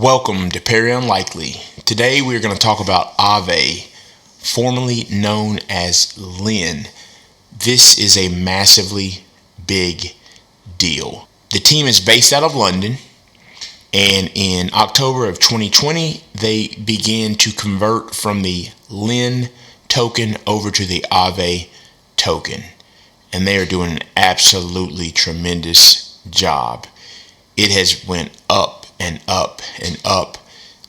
Welcome to Perry Unlikely. Today we're going to talk about Aave, formerly known as Lynn. This is a massively big deal. The team is based out of London, and in October of 2020, they began to convert from the Lynn token over to the Aave token, and they are doing an absolutely tremendous job. It has went up and up and up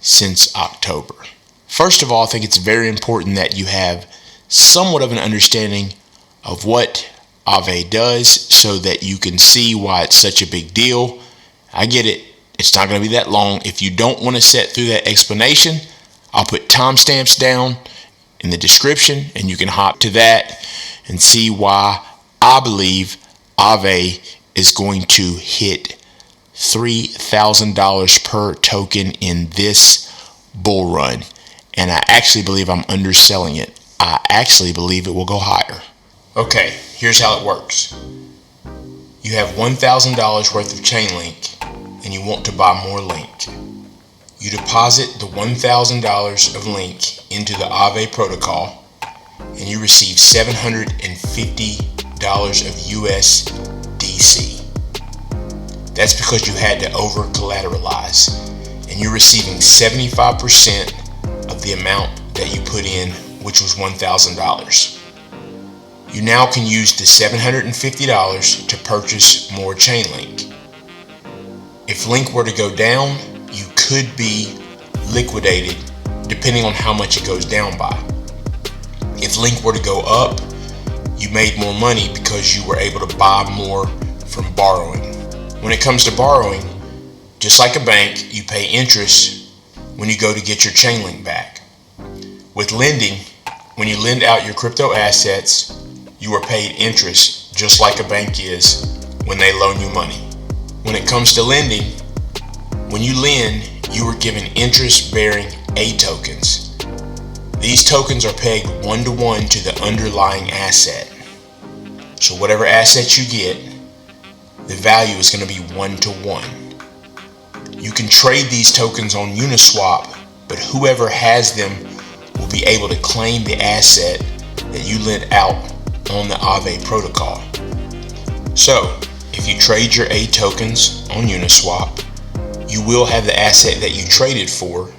since October. First of all, I think it's very important that you have somewhat of an understanding of what Aave does so that you can see why it's such a big deal. I get it. It's not going to be that long. If you don't want to sit through that explanation, I'll put timestamps down in the description and you can hop to that and see why I believe Aave is going to hit $3,000 per token in this bull run. And I actually believe I'm underselling it. I actually believe it will go higher. Okay, here's how it works. You have $1,000 worth of Chainlink and you want to buy more Link. You deposit the $1,000 of Link into the Aave protocol and you receive $750 of USDC. That's because you had to over collateralize and you're receiving 75% of the amount that you put in, which was $1,000. You now can use the $750 to purchase more Chainlink. If Link were to go down, you could be liquidated depending on how much it goes down by. If Link were to go up, you made more money because you were able to buy more from borrowing. When it comes to borrowing, just like a bank, you pay interest when you go to get your Chainlink back. With lending, when you lend out your crypto assets, you are paid interest just like a bank is when they loan you money. When it comes to lending, when you lend, you are given interest-bearing A tokens. These tokens are pegged 1-to-1 to the underlying asset. So whatever asset you get, the value is going to be 1-to-1. You can trade these tokens on Uniswap, but whoever has them will be able to claim the asset that you lent out on the Aave protocol. So, if you trade your A tokens on Uniswap, you will have the asset that you traded for,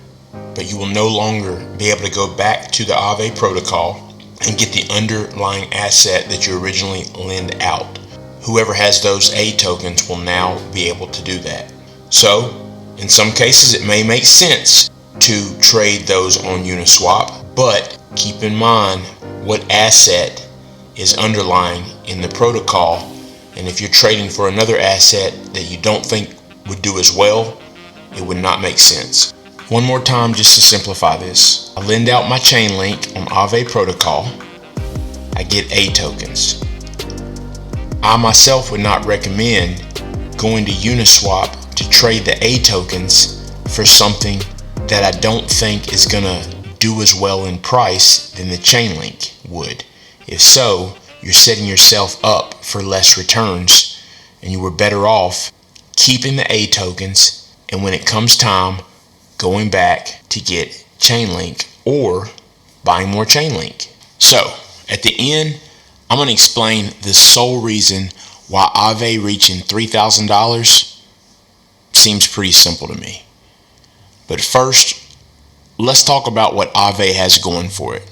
but you will no longer be able to go back to the Aave protocol and get the underlying asset that you originally lent out. Whoever has those A tokens will now be able to do that. So, in some cases it may make sense to trade those on Uniswap, but keep in mind what asset is underlying in the protocol, and if you're trading for another asset that you don't think would do as well, it would not make sense. One more time just to simplify this. I lend out my Chainlink on Aave protocol. I get A tokens. I myself would not recommend going to Uniswap to trade the A tokens for something that I don't think is going to do as well in price than the Chainlink would. If so, you're setting yourself up for less returns and you were better off keeping the A tokens and when it comes time, going back to get Chainlink or buying more Chainlink. So, at the end, I'm going to explain the sole reason why Aave reaching $3,000 seems pretty simple to me. But first, let's talk about what Aave has going for it.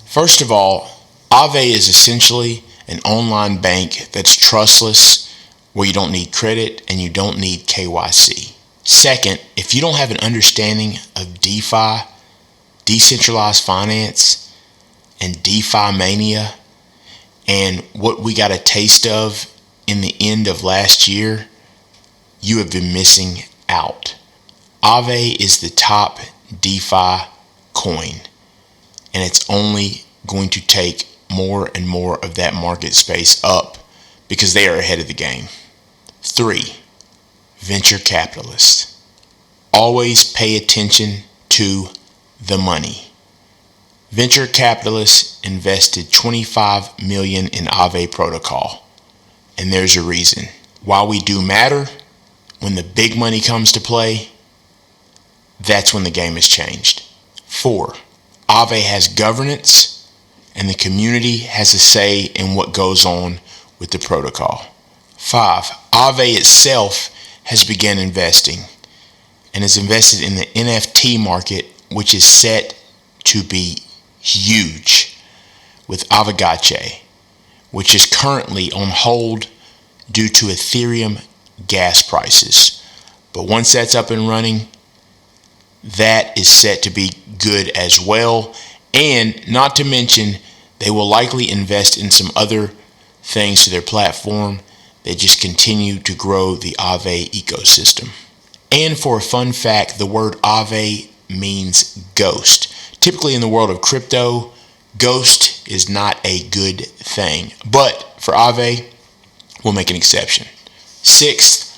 First of all, Aave is essentially an online bank that's trustless, where you don't need credit and you don't need KYC. Second, if you don't have an understanding of DeFi, decentralized finance, and DeFi mania, and what we got a taste of in the end of last year, you have been missing out. Aave is the top DeFi coin, and it's only going to take more and more of that market space up because they are ahead of the game. 3, venture capitalists. Always pay attention to the money. Venture capitalists invested $25 million in Aave protocol, and there's a reason. While we do matter, when the big money comes to play, that's when the game has changed. 4, Aave has governance and the community has a say in what goes on with the protocol. 5, Aave itself has begun investing and is invested in the NFT market, which is set to be huge, with Aavegotchi, which is currently on hold due to Ethereum gas prices. But once that's up and running, that is set to be good as well. And not to mention, they will likely invest in some other things to their platform that just continue to grow the Aave ecosystem. And for a fun fact, the word Aave means ghost. Typically in the world of crypto, ghost is not a good thing. But for Aave, we'll make an exception. 6th,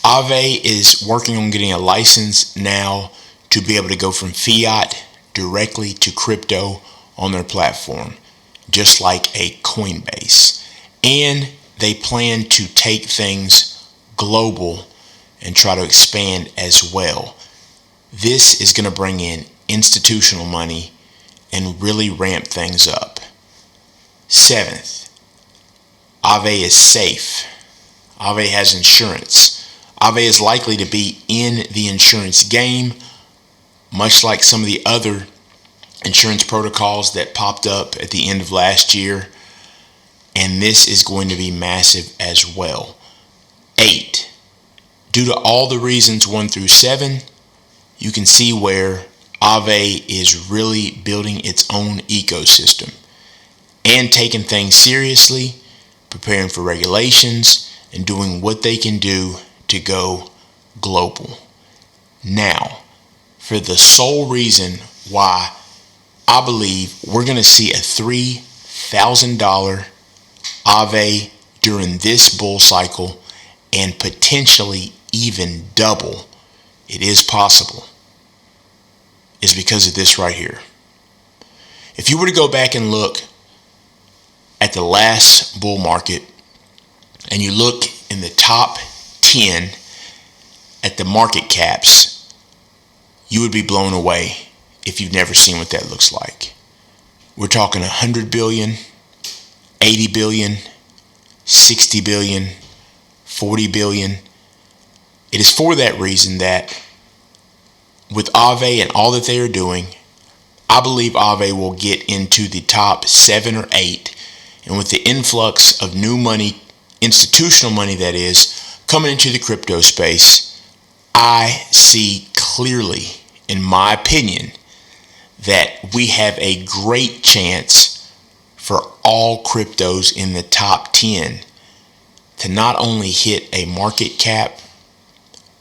Aave is working on getting a license now to be able to go from fiat directly to crypto on their platform, just like a Coinbase. And they plan to take things global and try to expand as well. This is going to bring in institutional money and really ramp things up. 7th, Aave is safe. Aave has insurance. Aave is likely to be in the insurance game, much like some of the other insurance protocols that popped up at the end of last year. And this is going to be massive as well. 8, due to all the reasons 1 through 7, you can see where Aave is really building its own ecosystem and taking things seriously, preparing for regulations, and doing what they can do to go global. Now, for the sole reason why I believe we're going to see a $3,000 Aave during this bull cycle and potentially even double, it is possible, is because of this right here. If you were to go back and look at the last bull market and you look in the top 10 at the market caps, you would be blown away if you've never seen what that looks like. We're talking 100 billion, 80 billion, 60 billion, 40 billion. It is for that reason that with Aave and all that they are doing, I believe Aave will get into the top 7 or 8. And with the influx of new money, institutional money that is, coming into the crypto space, I see clearly, in my opinion, that we have a great chance for all cryptos in the top 10 to not only hit a market cap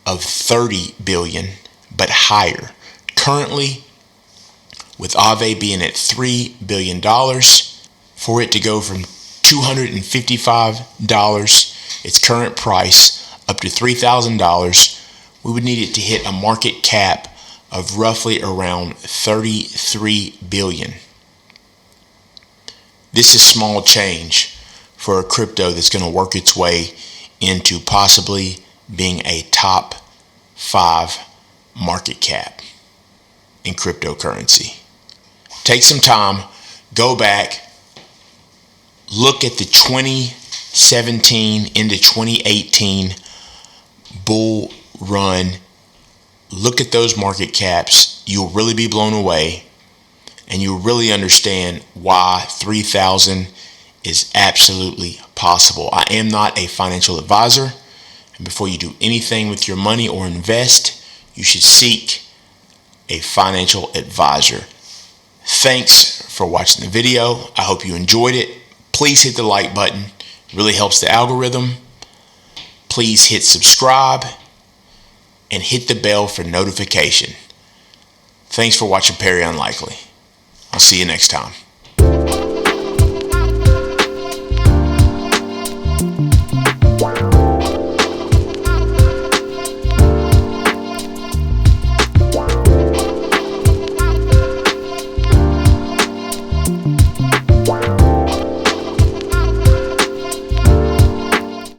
of 30 billion, but higher. Currently, with Aave being at $3 billion, for it to go from $255, its current price, up to $3,000, we would need it to hit a market cap of roughly around 33 billion. This is small change for a crypto that's going to work its way into possibly being a top 5 market cap in cryptocurrency. Take some time, go back, look at the 2017 into 2018 bull run. Look at those market caps. You'll really be blown away, and you'll really understand why 3,000 is absolutely possible. I am not a financial advisor, and before you do anything with your money or invest, you should seek a financial advisor. Thanks for watching the video. I hope you enjoyed it. Please hit the like button. It really helps the algorithm. Please hit subscribe and hit the bell for notification. Thanks for watching Perry Unlikely. I'll see you next time.